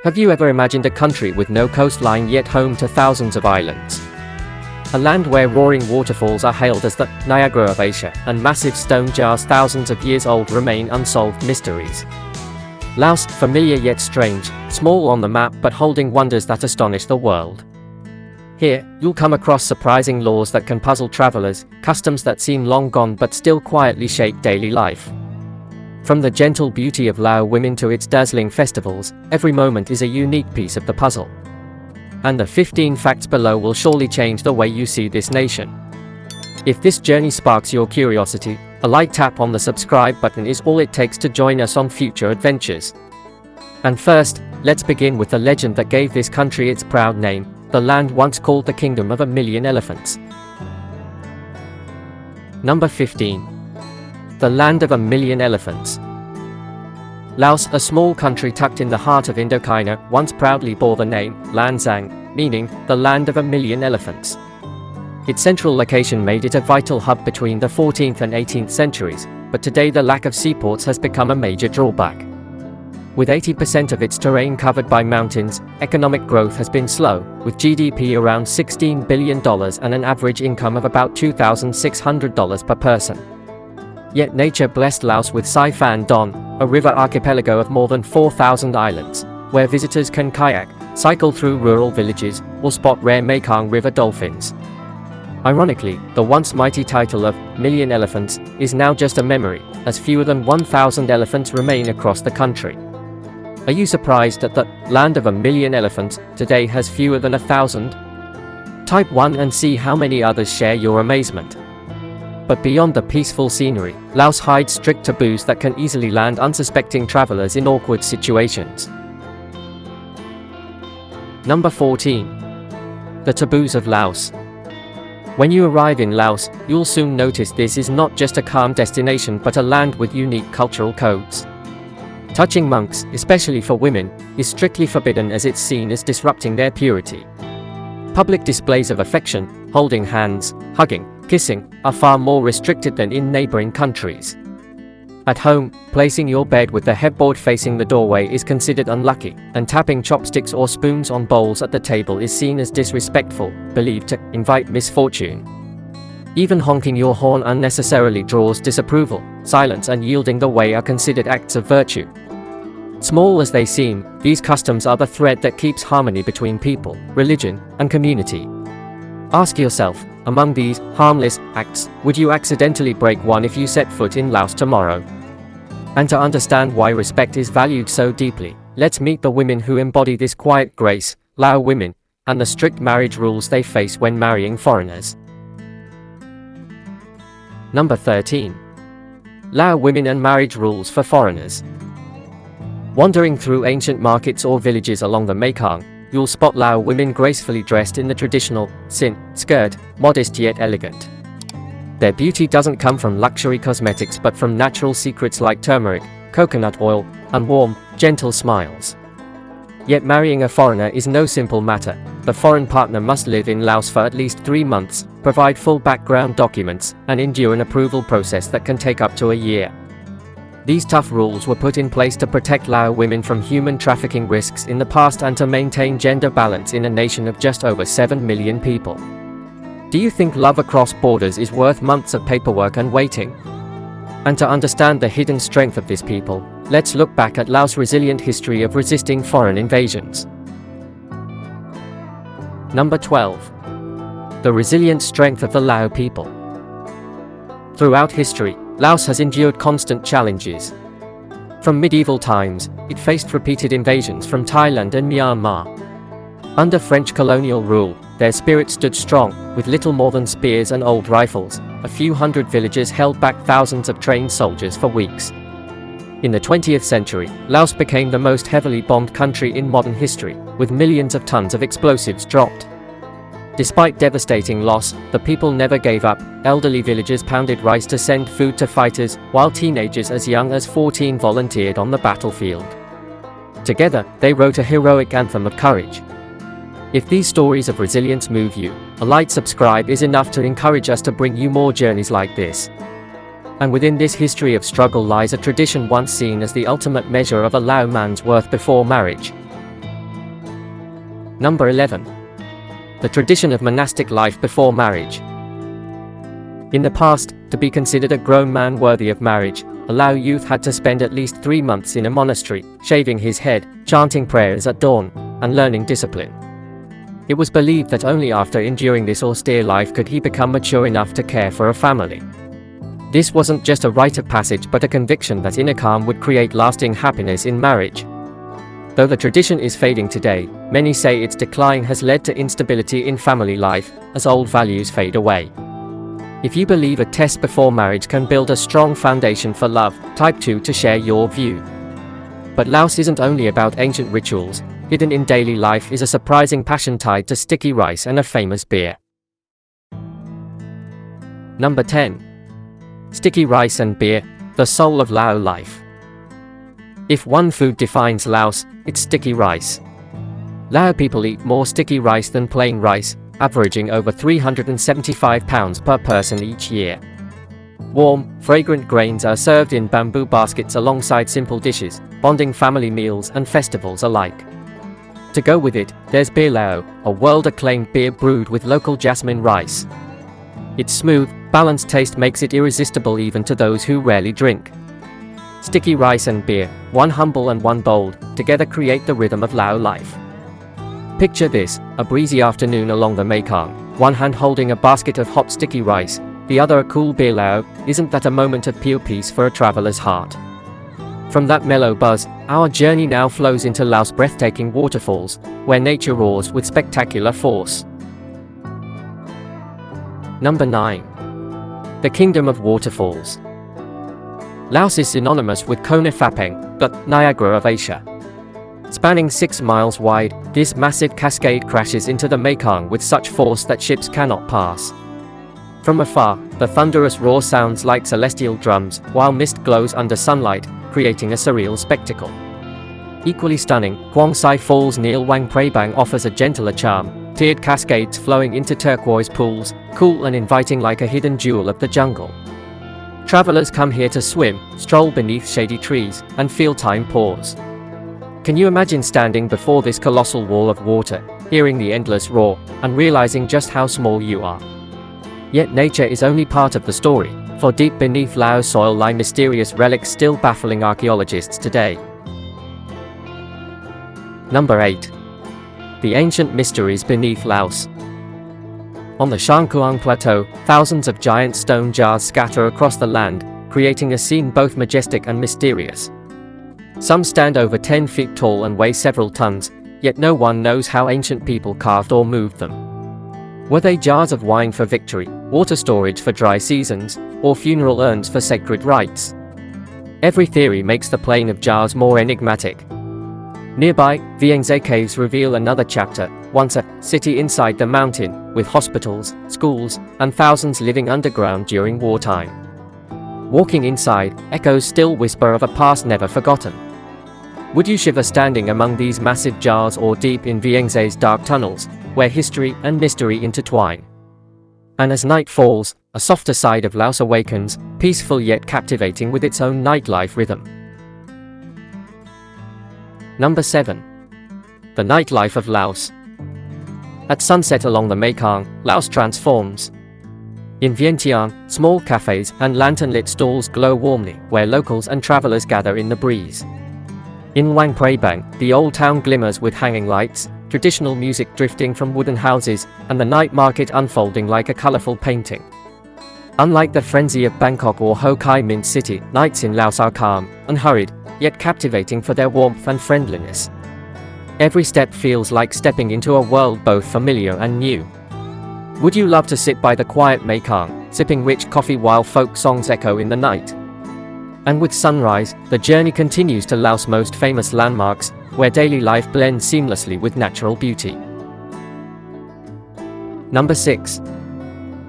Have you ever imagined a country with no coastline yet home to thousands of islands? A land where roaring waterfalls are hailed as the Niagara of Asia, and massive stone jars thousands of years old remain unsolved mysteries. Laos, familiar yet strange, small on the map but holding wonders that astonish the world. Here, you'll come across surprising laws that can puzzle travelers, customs that seem long gone but still quietly shape daily life. From the gentle beauty of Lao women to its dazzling festivals, every moment is a unique piece of the puzzle. And the 15 facts below will surely change the way you see this nation. If this journey sparks your curiosity, a light tap on the subscribe button is all it takes to join us on future adventures. And first, let's begin with the legend that gave this country its proud name, the land once called the Kingdom of a Million Elephants. Number 15. The Land of a Million Elephants. Laos, a small country tucked in the heart of Indochina, once proudly bore the name Lan Xang, meaning the Land of a Million Elephants. Its central location made it a vital hub between the 14th and 18th centuries, but today the lack of seaports has become a major drawback. With 80% of its terrain covered by mountains, economic growth has been slow, with GDP around $16 billion and an average income of about $2,600 per person. Yet nature blessed Laos with Sai Phan Don, a river archipelago of more than 4,000 islands, where visitors can kayak, cycle through rural villages, or spot rare Mekong River dolphins. Ironically, the once mighty title of Million Elephants is now just a memory, as fewer than 1,000 elephants remain across the country. Are you surprised that the Land of a Million Elephants today has fewer than 1,000? Type 1 and see how many others share your amazement. But beyond the peaceful scenery, Laos hides strict taboos that can easily land unsuspecting travelers in awkward situations. Number 14. The Taboos of Laos. When you arrive in Laos, you'll soon notice this is not just a calm destination but a land with unique cultural codes. Touching monks, especially for women, is strictly forbidden as it's seen as disrupting their purity. Public displays of affection, holding hands, hugging, kissing, are far more restricted than in neighboring countries. At home, placing your bed with the headboard facing the doorway is considered unlucky, and tapping chopsticks or spoons on bowls at the table is seen as disrespectful, believed to invite misfortune. Even honking your horn unnecessarily draws disapproval. Silence and yielding the way are considered acts of virtue. Small as they seem, these customs are the thread that keeps harmony between people, religion, and community. Ask yourself, among these harmless acts, would you accidentally break one if you set foot in Laos tomorrow? And to understand why respect is valued so deeply, let's meet the women who embody this quiet grace, Lao women, and the strict marriage rules they face when marrying foreigners. Number 13. Lao women and marriage rules for foreigners. Wandering through ancient markets or villages along the Mekong, you'll spot Lao women gracefully dressed in the traditional sin skirt, modest yet elegant. Their beauty doesn't come from luxury cosmetics but from natural secrets like turmeric, coconut oil, and warm, gentle smiles. Yet marrying a foreigner is no simple matter. The foreign partner must live in Laos for at least 3 months, provide full background documents, and endure an approval process that can take up to a year. These tough rules were put in place to protect Lao women from human trafficking risks in the past and to maintain gender balance in a nation of just over 7 million people. Do you think love across borders is worth months of paperwork and waiting? And to understand the hidden strength of this people, let's look back at Laos' resilient history of resisting foreign invasions. Number 12. The resilient strength of the Lao people. Throughout history, Laos has endured constant challenges. From medieval times, it faced repeated invasions from Thailand and Myanmar. Under French colonial rule, their spirit stood strong, with little more than spears and old rifles. A few hundred villages held back thousands of trained soldiers for weeks. In the 20th century, Laos became the most heavily bombed country in modern history, with millions of tons of explosives dropped. Despite devastating loss, the people never gave up. Elderly villagers pounded rice to send food to fighters, while teenagers as young as 14 volunteered on the battlefield. Together, they wrote a heroic anthem of courage. If these stories of resilience move you, a light subscribe is enough to encourage us to bring you more journeys like this. And within this history of struggle lies a tradition once seen as the ultimate measure of a Lao man's worth before marriage. Number 11. The tradition of monastic life before marriage. In the past, to be considered a grown man worthy of marriage, a Lao youth had to spend at least 3 months in a monastery, shaving his head, chanting prayers at dawn, and learning discipline. It was believed that only after enduring this austere life could he become mature enough to care for a family. This wasn't just a rite of passage but a conviction that inner calm would create lasting happiness in marriage. Though the tradition is fading today, many say its decline has led to instability in family life, as old values fade away. If you believe a test before marriage can build a strong foundation for love, type 2 to share your view. But Laos isn't only about ancient rituals. Hidden in daily life is a surprising passion tied to sticky rice and a famous beer. Number 10. Sticky rice and beer, the soul of Lao life. If one food defines Laos, it's sticky rice. Lao people eat more sticky rice than plain rice, averaging over 375 pounds per person each year. Warm, fragrant grains are served in bamboo baskets alongside simple dishes, bonding family meals and festivals alike. To go with it, there's beer Lao, a world-acclaimed beer brewed with local jasmine rice. Its smooth, balanced taste makes it irresistible even to those who rarely drink. Sticky rice and beer, one humble and one bold, together create the rhythm of Lao life. Picture this, a breezy afternoon along the Mekong, one hand holding a basket of hot sticky rice, the other a cool beer Lao. Isn't that a moment of pure peace for a traveler's heart? From that mellow buzz, our journey now flows into Laos' breathtaking waterfalls, where nature roars with spectacular force. Number 9. The Kingdom of Waterfalls. Laos is synonymous with Kone Phapeng, the Niagara of Asia. Spanning 6 miles wide, this massive cascade crashes into the Mekong with such force that ships cannot pass. From afar, the thunderous roar sounds like celestial drums, while mist glows under sunlight, creating a surreal spectacle. Equally stunning, Quang Sai Falls near Wang Prabang offers a gentler charm, tiered cascades flowing into turquoise pools, cool and inviting like a hidden jewel of the jungle. Travelers come here to swim, stroll beneath shady trees, and feel time pause. Can you imagine standing before this colossal wall of water, hearing the endless roar, and realizing just how small you are? Yet nature is only part of the story, for deep beneath Laos soil lie mysterious relics still baffling archaeologists today. Number 8. The Ancient Mysteries Beneath Laos. On the Shangkuang Plateau, thousands of giant stone jars scatter across the land, creating a scene both majestic and mysterious. Some stand over 10 feet tall and weigh several tons, yet no one knows how ancient people carved or moved them. Were they jars of wine for victory, water storage for dry seasons, or funeral urns for sacred rites? Every theory makes the plain of jars more enigmatic. Nearby, Viengze Caves reveal another chapter, once a city inside the mountain, with hospitals, schools, and thousands living underground during wartime. Walking inside, echoes still whisper of a past never forgotten. Would you shiver standing among these massive jars or deep in Viengze's dark tunnels, where history and mystery intertwine? And as night falls, a softer side of Laos awakens, peaceful yet captivating with its own nightlife rhythm. Number 7. The Nightlife of Laos. At sunset along the Mekong, Laos transforms. In Vientiane, small cafes and lantern-lit stalls glow warmly, where locals and travelers gather in the breeze. In Wang Prabang, the old town glimmers with hanging lights, traditional music drifting from wooden houses, and the night market unfolding like a colorful painting. Unlike the frenzy of Bangkok or Ho Chi Minh City, nights in Laos are calm, unhurried, yet captivating for their warmth and friendliness. Every step feels like stepping into a world both familiar and new. Would you love to sit by the quiet Mekong, sipping rich coffee while folk songs echo in the night? And with sunrise, the journey continues to Laos' most famous landmarks, where daily life blends seamlessly with natural beauty. Number 6.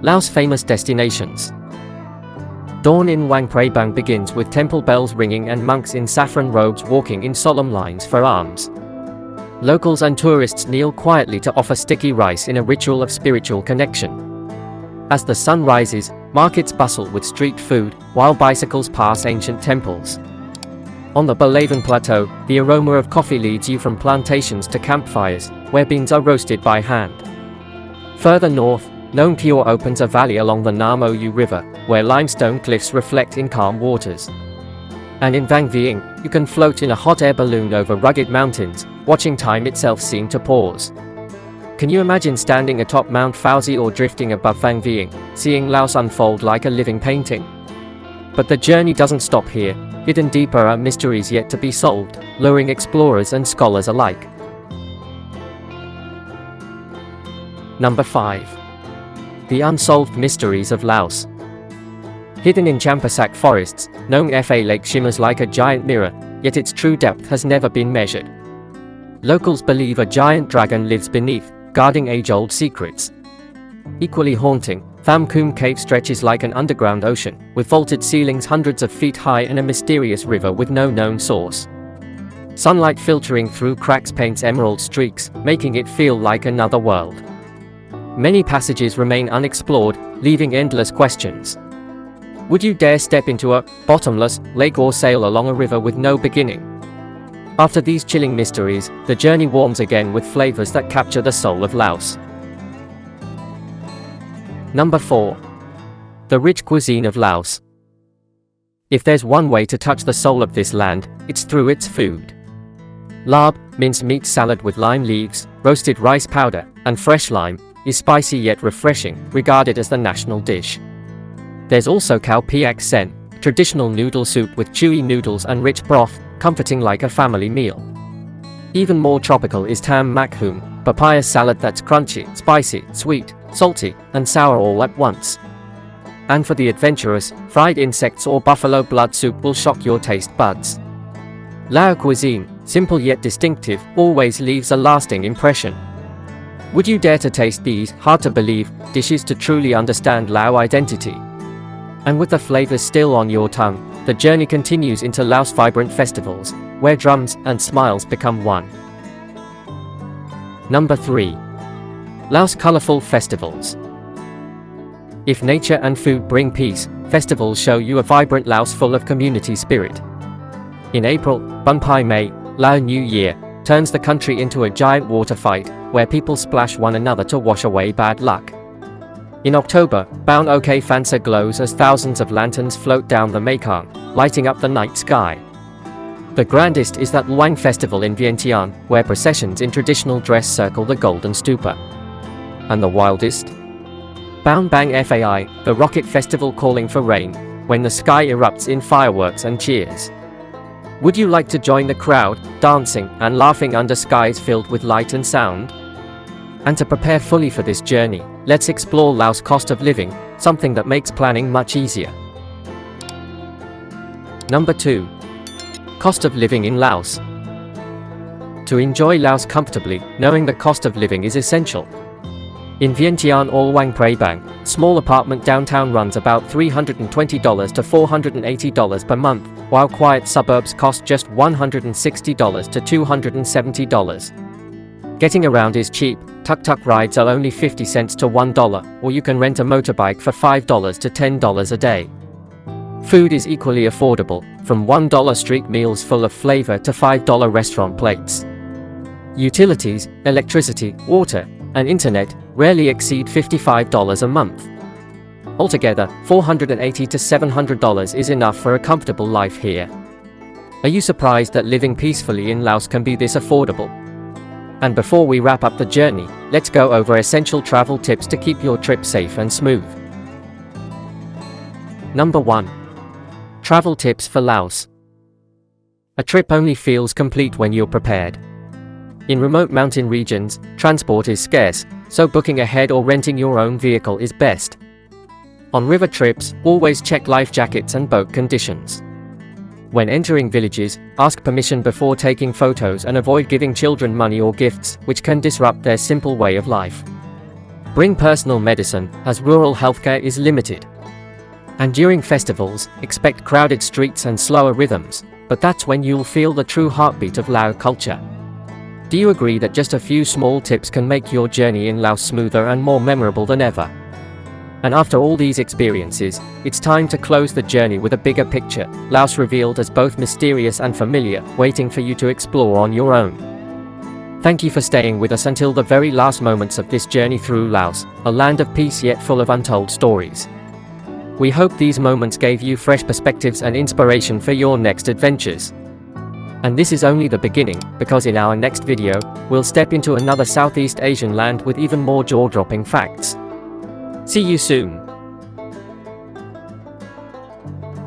Laos' famous destinations. Dawn in Wang Prabang begins with temple bells ringing and monks in saffron robes walking in solemn lines for alms. Locals and tourists kneel quietly to offer sticky rice in a ritual of spiritual connection. As the sun rises, markets bustle with street food, while bicycles pass ancient temples. On the Balavan Plateau, the aroma of coffee leads you from plantations to campfires, where beans are roasted by hand. Further north, Nong Kior opens a valley along the Nam Ou River, where limestone cliffs reflect in calm waters. And in Vang Vieng, you can float in a hot air balloon over rugged mountains, watching time itself seem to pause. Can you imagine standing atop Mount Fauzi or drifting above Vang Vieng, seeing Laos unfold like a living painting? But the journey doesn't stop here. Hidden deeper are mysteries yet to be solved, luring explorers and scholars alike. Number 5. The Unsolved Mysteries of Laos. Hidden in Champasak forests, Nong Fa Lake shimmers like a giant mirror, yet its true depth has never been measured. Locals believe a giant dragon lives beneath, guarding age-old secrets. Equally haunting, Pham Kum Cave stretches like an underground ocean, with vaulted ceilings hundreds of feet high and a mysterious river with no known source. Sunlight filtering through cracks paints emerald streaks, making it feel like another world. Many passages remain unexplored, leaving endless questions. Would you dare step into a bottomless lake or sail along a river with no beginning? After these chilling mysteries, the journey warms again with flavors that capture the soul of Laos. Number 4. The rich cuisine of Laos. If there's one way to touch the soul of this land, it's through its food. Larb, minced meat salad with lime leaves, roasted rice powder, and fresh lime, is spicy yet refreshing, regarded as the national dish. There's also khao piak sen, traditional noodle soup with chewy noodles and rich broth, comforting like a family meal. Even more tropical is tam mak hum, papaya salad that's crunchy, spicy, sweet, salty, and sour all at once. And for the adventurous, fried insects or buffalo blood soup will shock your taste buds. Lao cuisine, simple yet distinctive, always leaves a lasting impression. Would you dare to taste these hard-to-believe dishes to truly understand Lao identity? And with the flavors still on your tongue, the journey continues into Laos' vibrant festivals, where drums and smiles become one. Number 3. Laos' colorful festivals. If nature and food bring peace, festivals show you a vibrant Laos full of community spirit. In April, Bun Pai Mei, Lao New Year, turns the country into a giant water fight, where people splash one another to wash away bad luck. In October, Baun Ok Phansa glows as thousands of lanterns float down the Mekong, lighting up the night sky. The grandest is that Luang festival in Vientiane, where processions in traditional dress circle the Golden Stupa. And the wildest? Baun Bang Fai, the rocket festival calling for rain, when the sky erupts in fireworks and cheers. Would you like to join the crowd, dancing and laughing under skies filled with light and sound? And to prepare fully for this journey, let's explore Laos' cost of living, something that makes planning much easier. Number 2. Cost of living in Laos. To enjoy Laos comfortably, knowing the cost of living is essential. In Vientiane or Luang Prabang, small apartment downtown runs about $320 to $480 per month, while quiet suburbs cost just $160 to $270. Getting around is cheap. Tuk-tuk rides are only 50 cents to $1, or you can rent a motorbike for $5 to $10 a day. Food is equally affordable, from $1 street meals full of flavor to $5 restaurant plates. Utilities, electricity, water, and internet rarely exceed $55 a month. Altogether, $480 to $700 is enough for a comfortable life here. Are you surprised that living peacefully in Laos can be this affordable? And before we wrap up the journey, let's go over essential travel tips to keep your trip safe and smooth. Number 1. Travel tips for Laos. A trip only feels complete when you're prepared. In remote mountain regions, transport is scarce, so booking ahead or renting your own vehicle is best. On river trips, always check life jackets and boat conditions. When entering villages, ask permission before taking photos and avoid giving children money or gifts, which can disrupt their simple way of life. Bring personal medicine, as rural healthcare is limited. And during festivals, expect crowded streets and slower rhythms, but that's when you'll feel the true heartbeat of Lao culture. Do you agree that just a few small tips can make your journey in Laos smoother and more memorable than ever? And after all these experiences, it's time to close the journey with a bigger picture, Laos revealed as both mysterious and familiar, waiting for you to explore on your own. Thank you for staying with us until the very last moments of this journey through Laos, a land of peace yet full of untold stories. We hope these moments gave you fresh perspectives and inspiration for your next adventures. And this is only the beginning, because in our next video, we'll step into another Southeast Asian land with even more jaw-dropping facts. See you soon.